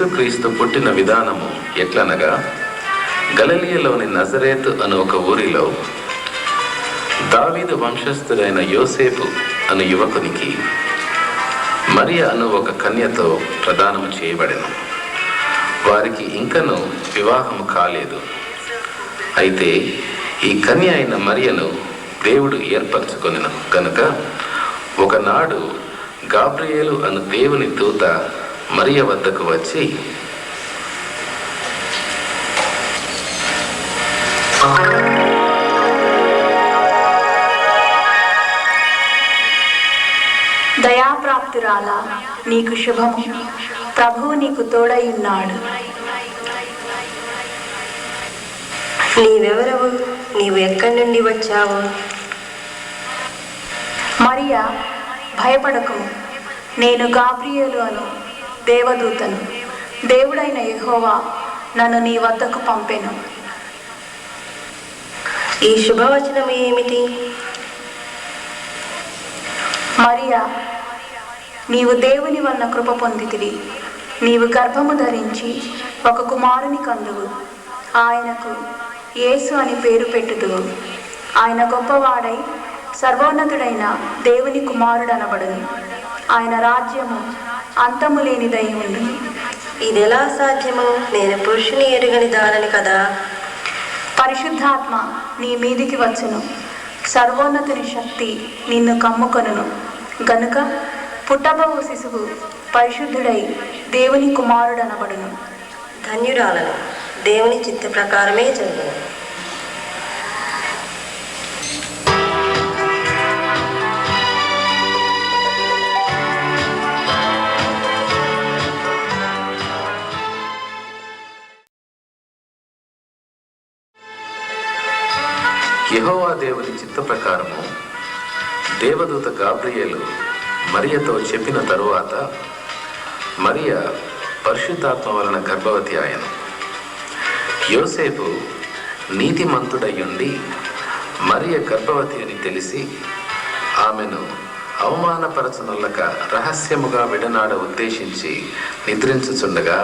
యేసుక్రీస్తు పుట్టిన విధానము ఎట్లనగా, గలిలయలోని నజరేతు అను ఒక ఊరిలో దావీదు వంశస్థుడైన యోసేపు అను యువకునికి మరియ అను ఒక కన్యతో ప్రదానము చేయబడెను. వారికి ఇంకనూ వివాహము కాలేదు. అయితే ఈ కన్య అయిన మరియను దేవుడు ఏర్పరచుకొనెను కనుక ఒకనాడు గాబ్రియేలు అను దేవుని దూత మరియ వద్దకు వచ్చి, దయాప్రాప్తురాలా, నీకు శుభము, ప్రభువు నీకు తోడై ఉన్నాడు. నీవెవరవు? నీవు ఎక్కడి నుండి వచ్చావు? మరియా, భయపడకుము, నేను గాబ్రియేలు అను దేవదూతను. దేవుడైన యెహోవా నన్ను నీ వద్దకు పంపెను. ఈ శుభవచనం ఏమిటి? మరియా, నీవు దేవుని వలన కృప పొందితివి. నీవు గర్భము ధరించి ఒక కుమారుని కందువు. ఆయనకు యేసు అని పేరు పెట్టుదువు. ఆయన గొప్పవాడై సర్వోన్నతుడైన దేవుని కుమారుడనబడును. ఆయన రాజ్యము అంతము లేనిదై ఉండును. ఇదెలా సాధ్యము? నేను పురుషుని ఎరుగని దానని కదా. పరిశుద్ధాత్మ నీ మీదికి వచ్చును. సర్వోన్నతుని శక్తి నిన్ను కమ్ముకొనును గనుక పుట్టబోవు శిశువు పరిశుద్ధుడై దేవుని కుమారుడనబడును. ధన్యురాలను, దేవుని చిత్త ప్రకారమే జరుగును. యెహోవా దేవుని చిత్త ప్రకారము దేవదూత గాబ్రియేలు మరియతో చెప్పిన తరువాత మరియ పరిశుద్ధాత్మ వలన గర్భవతి ఆయను. యోసేపు నీతిమంతుడయ్యుండి మరియ గర్భవతి అని తెలిసి ఆమెను అవమానపరచనుల్లక రహస్యముగా విడనాడ ఉద్దేశించి నిద్రించుచుండగా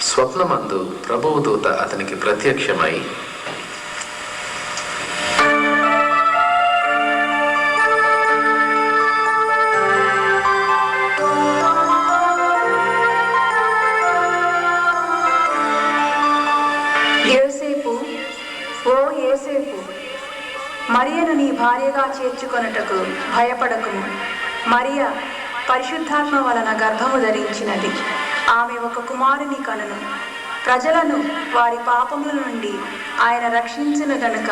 స్వప్నమందు ప్రభువు దూత అతనికి ప్రత్యక్షమై, మరియను నీ భార్యగా చేర్చుకొనుటకు భయపడకుము. మరియ పరిశుద్ధాత్మ వలన గర్భము ధరించినది. ఆమె ఒక కుమారుని కనును. ప్రజలను వారి పాపముల నుండి ఆయన రక్షించును గనుక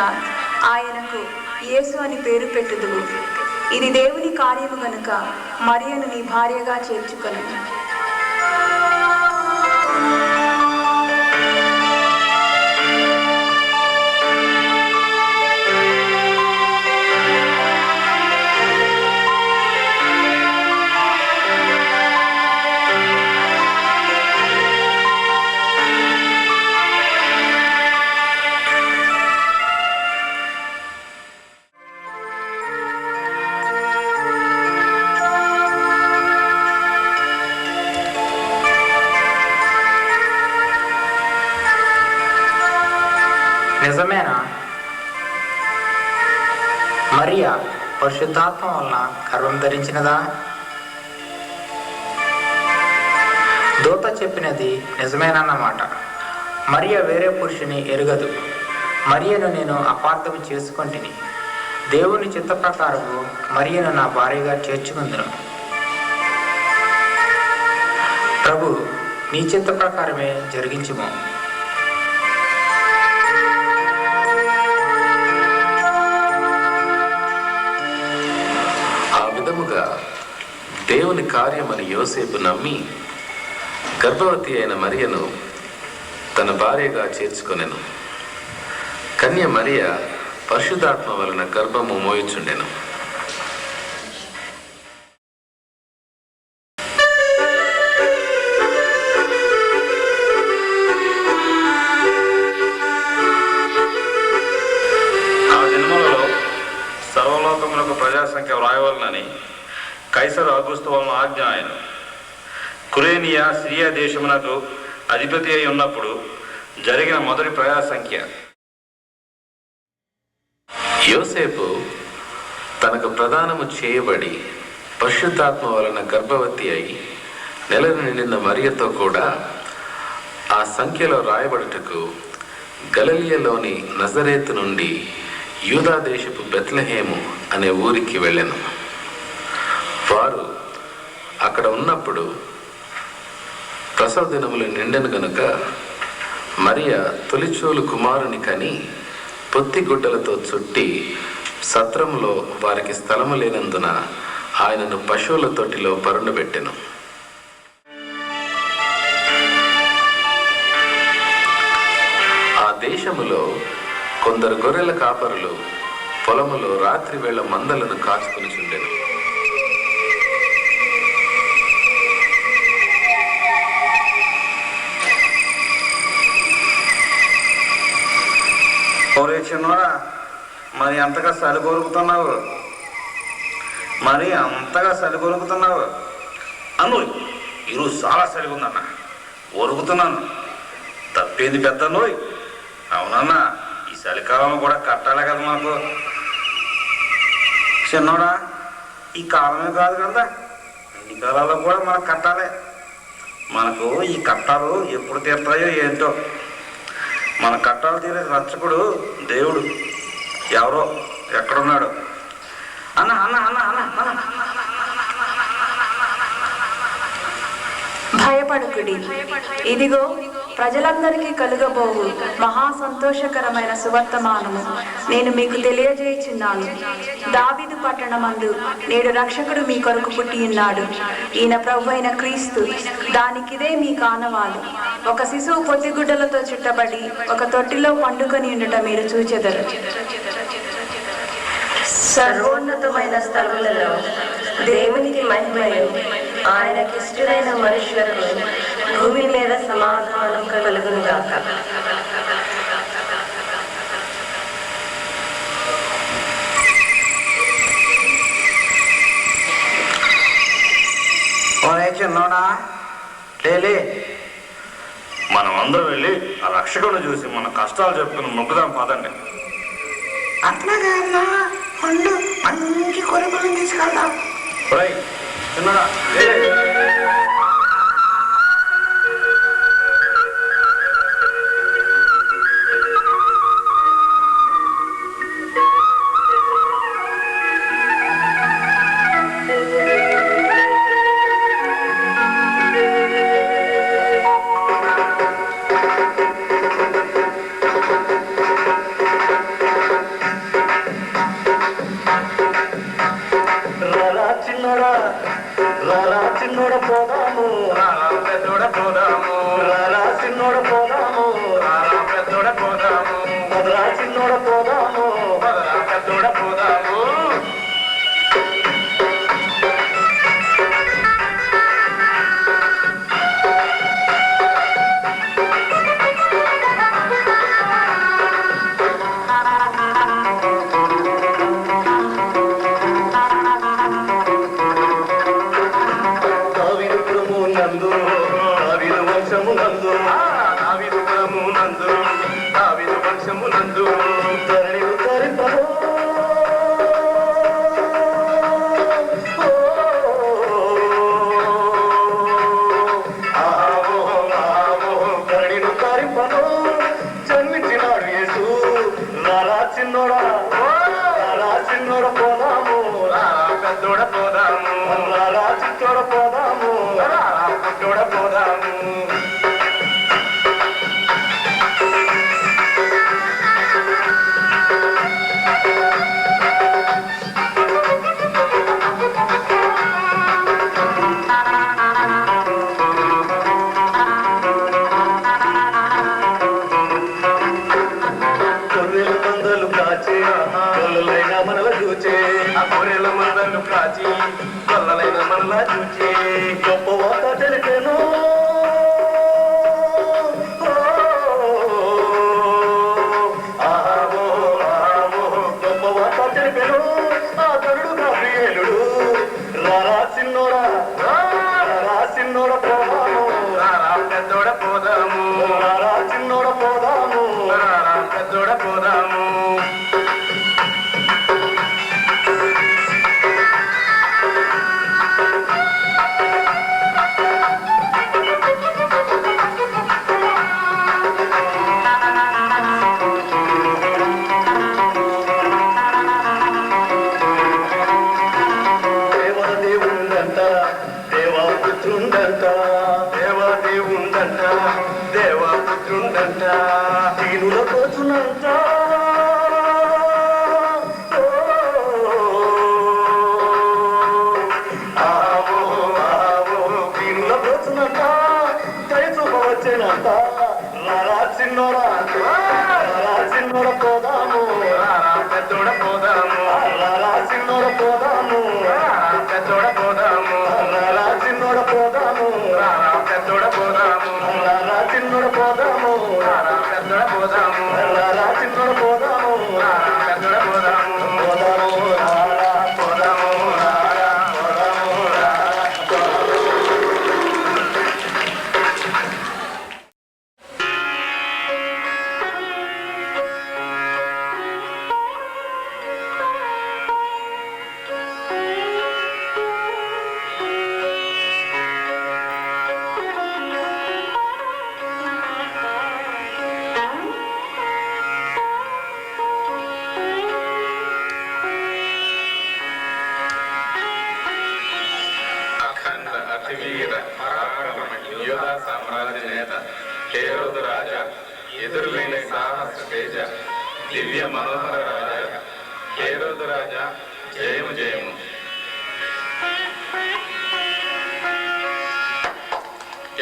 ఆయనకు యేసు అని పేరు పెట్టుదువు. ఇది దేవుని కార్యము గనుక మరియను నీ భార్యగా చేర్చుకొను. నిజమేనా? మరియ పరిశుద్ధాత్మ వలన గర్భం ధరించినదా? దూత చెప్పినది నిజమేనన్నమాట. మరియ వేరే పురుషుని ఎరుగదు. మరియను నేను అపార్థం చేసుకొంటిని. దేవుని చిత్త ప్రకారము మరియను నా భార్యగా చేర్చుకుందును. ప్రభు, నీ చిత్త ప్రకారమే జరిగించుము. దేవుని కార్యమని యోసేపు నమ్మి గర్భవతి అయిన మరియను తన భార్యగా చేర్చుకొనెను. కన్య మరియ పరిశుద్ధాత్మ వలన గర్భము మోయుచుండెను. ఆ దినములలో సర్వలోకములకు ప్రజాసంఖ్య వ్రాయవలనని కైసరు ఆగుస్తు వలన ఆజ్ఞ ఆయను. కురేనియా సిరియా దేశమునకు అధిపతి అయి ఉన్నప్పుడు జరిగిన మొదటి ప్రయాస సంఖ్య. యోసేపు తనకు ప్రదానము చేయబడి పరిశుద్ధాత్మ వలన గర్భవతి అయి నెలను నిండిన మరియతో కూడా ఆ సంఖ్యలో రాయబడుటకు గలిలయలోని నజరేతు నుండి యూదా దేశపు బెత్లెహేము అనే ఊరికి వెళ్ళెను. వారు అక్కడ ఉన్నప్పుడు ప్రసవ దినములు నిండెను గనుక మరియ తొలిచూలు కుమారుని కని పొత్తి గుడ్డలతో చుట్టి సత్రములో వారికి స్థలము లేనందున ఆయనను పశువుల తొట్టిలో పరుండబెట్టెను. ఆ దేశములో కొందరు గొర్రెల కాపరులు పొలములో రాత్రి వేళ మందలను కాచుకుని చుండెను. చిన్నోడా, మరి అంతగా చలి కొరుకుతున్నావు, అన్ను ఈరోజు చాలా చలిగా ఉందన్న, ఒరుగుతున్నాను. తప్పేంది పెద్ద నోయ్. అవునన్నా, ఈ చలికాలంలో కూడా కట్టాలి కదా మనకు. చిన్నోడా, ఈ కాలమే కాదు కదా, అన్ని కాలాల్లో కూడా మనకు కట్టాలి. మనకు ఈ కట్టాలు ఎప్పుడు తీరుతాయో ఏంటో. మన కట్టాలు తీరే రక్షకుడు దేవుడు ఎవరో ఎక్కడున్నాడు. అన్న అన్న అన్న అన్న అన్న భయపడుకుడి, ఇదిగో ప్రజలందరికీ కలుగబోవు మహా సంతోషకరమైన సువర్తమానము నేను మీకు తెలియజేయుచున్నాను. దావీదు పట్టణమందు నేడు రక్షకుడు మీ కొరకు పుట్టి ఉన్నాడు. ఈయన ప్రభువైన క్రీస్తు. దానికిదే మీ కానవాలు. ఒక శిశువు పొత్తిగుడ్డలతో చుట్టబడి ఒక తొట్టిలో పండుకొని ఉండట మీరు చూచెదరు. సర్వోన్నతమైన స్థలములలో దేవునికి మహిమయు, ఆయనకిష్టులైన మనుషులకు భూమి మీద సమాధానం కలుగును గాక. చిన్నోడా, లేలే, మనం అందరం వెళ్ళి ఆ రక్షకుడిని చూసి మన కష్టాలు చెప్పుకుని మొక్కుదాం పదండి. అట్లాగా మంచి కొడుకులను తీసుకెళ్దాం. చిన్నడా, చిన్నోడ పోదాము, పెద్దోడ పోదాము, చిన్నోడ పోదాము, పెద్దోడ పోదాము, మొదలా చిన్నోడ పోదాము, మొదలా పెద్దోడ పోదాము. చిన్నోడ రారా చిన్నోడా రారా చిన్నోడ పోదాము రారా పెద్దోడ పోదాము రారా చిన్నోడ పోదాము రారా పెద్దోడ పోదాము రారా చిన్నోడ పోదాము రారా పెద్దోడ పోదాము రారా చిన్నోడ పోదాము రారా పెద్దోడ పోదాము రారా చిన్నోడ పోదాము రారా పెద్దోడ పోదాము పోదాము రారా పోదాము రారా పోదాము రారా అఖండ అతివీర పరాక్రమ యోధ సామ్రాజ్య నేత హేరోదు రాజా ఎదురులేని సాహస తేజ దివ్య మనోహర రాజా హేరోదు రాజా జయము జయము.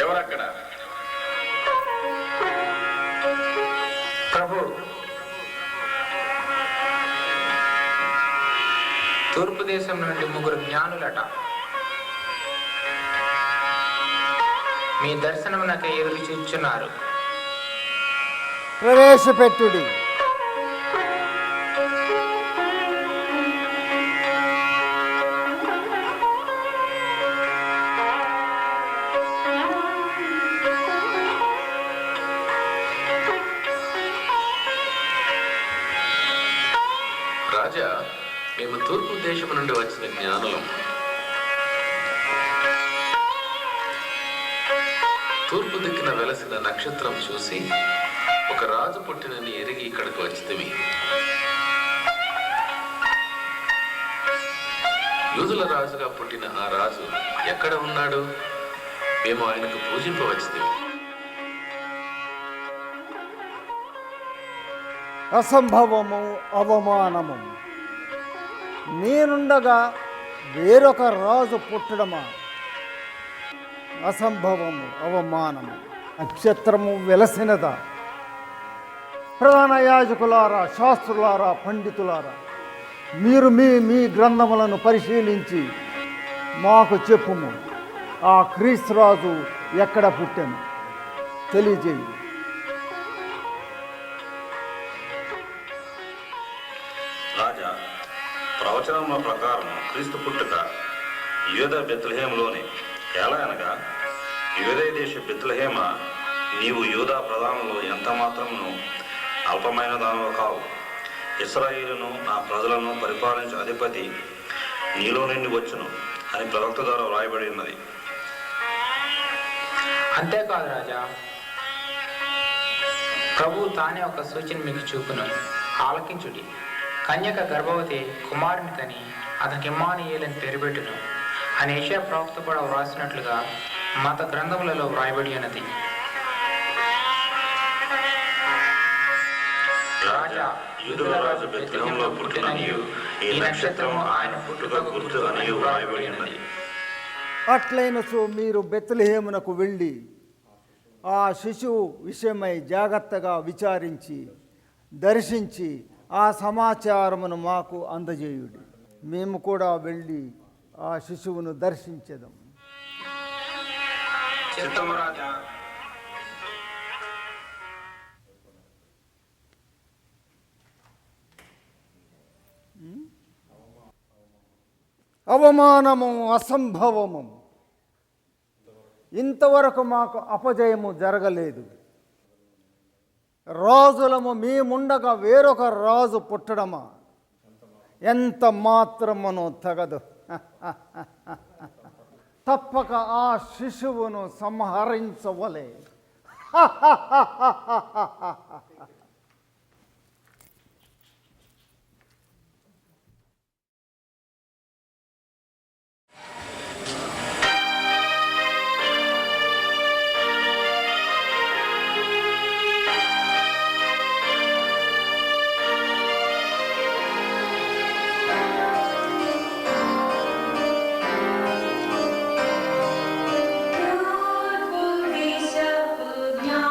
ఎవరక్కడ? ప్రభు, తూర్పు దేశం నుండి 3 జ్ఞానులట. మీ దర్శనమునకై ఎదురు చూచున్నారు. ప్రవేశపెట్టుడి. రాజా, మేము తూర్పు దేశం నుండి వచ్చిన జ్ఞానులం. తూర్పు దిక్కున వెలసిన నక్షత్రం చూసి ఒక రాజు పుట్టినని ఎరిగి ఇక్కడికి వచ్చితిమి. యూదుల రాజుగా పుట్టిన ఆ రాజు ఎక్కడ ఉన్నాడు? మేము ఆయనకు పూజింపవచ్చితిమి. అసంభవము, అవమానము. నేనుండగా వేరొక రాజు పుట్టడమా? అసంభవము, అవమానము. నక్షత్రము వెలసినదా? ప్రధాన యాజకులారా, శాస్త్రులారా, పండితులారా, మీరు మీ గ్రంథములను పరిశీలించి మాకు చెప్పుము. ఆ క్రీస్తు రాజు ఎక్కడ పుట్టెను తెలియజేయి. రాజా, ప్రవచనముల ప్రకారం క్రీస్తు పుట్టుక యూదా బెత్లెహేములోని. ఎలా అనగా, యూదా దేశ బెత్లెహేమ, నీవు యూదా ప్రధానంలో ఎంత మాత్రమును అల్పమైన దానవు కావు. ఇశ్రాయేలును ఆ ప్రజలను పరిపాలించే అధిపతి నీలో నుండి వచ్చును అని ప్రవక్త ద్వారా వ్రాయబడి ఉన్నది. అంతేకాదు రాజా, ప్రభు తానే ఒక సూచన మీకు చూపును. ఆలకించుడి. కన్యక గర్భవతి కుమారుని కని అతనికి ఇమ్మానుయేలని పేరు పెట్టును అని యెషయా ప్రవక్త కూడా వ్రాసినట్లుగా మత గ్రంథములలో వ్రాయబడి ఉన్నది. రాజా, యూదుల రాజు బెత్లెహేములో పుట్టిననియు ఈ నక్షత్రము ఆయన పుట్టుక గుర్తు అనియు వ్రాయబడి ఉన్నది. అట్లైనచో మీరు బెత్లెహేమునకు వెళ్ళి ఆ శిశువు విషయమై జాగ్రత్తగా విచారించి దర్శించి ఆ సమాచారమును మాకు అందజేయుడి. మేము కూడా వెళ్ళి ఆ శిశువును దర్శించెదం. చిత్తము రాజా. అవమానము, అసంభవము. ఇంతవరకు మాకు అపజయము జరగలేదు. రాజులము మేముండగా వేరొక రాజు పుట్టడమా? ఎంత మాత్రమును తగదు. తప్పక ఆ శిశువును సంహరించవలే. Lord, will be so good now.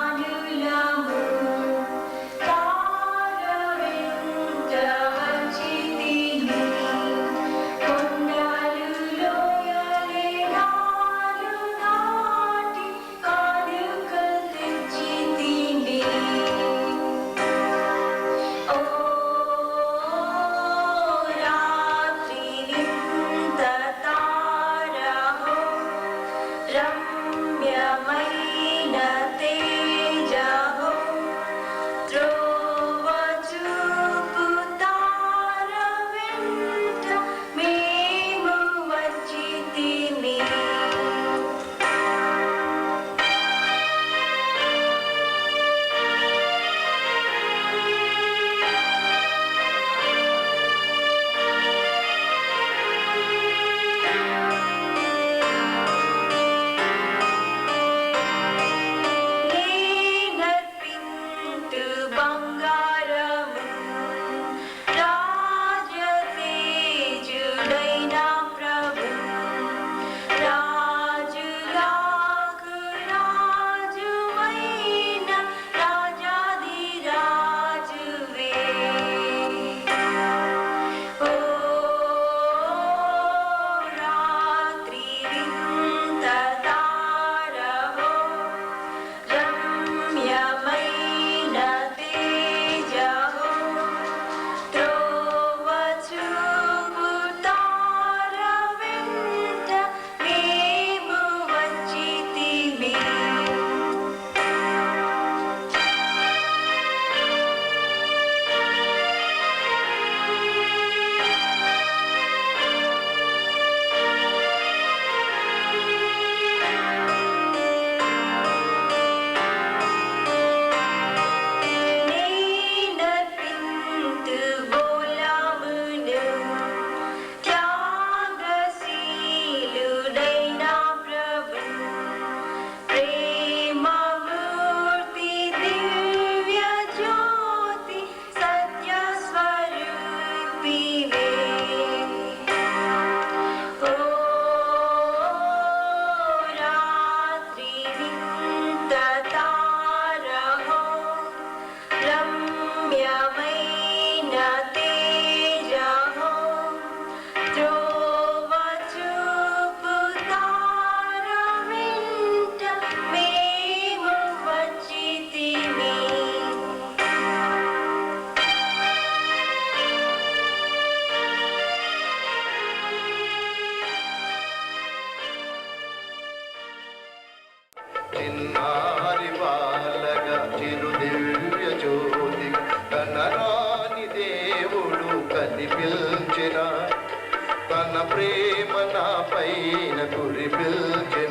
తన ప్రేమ నా పైన కురిపిల్చెను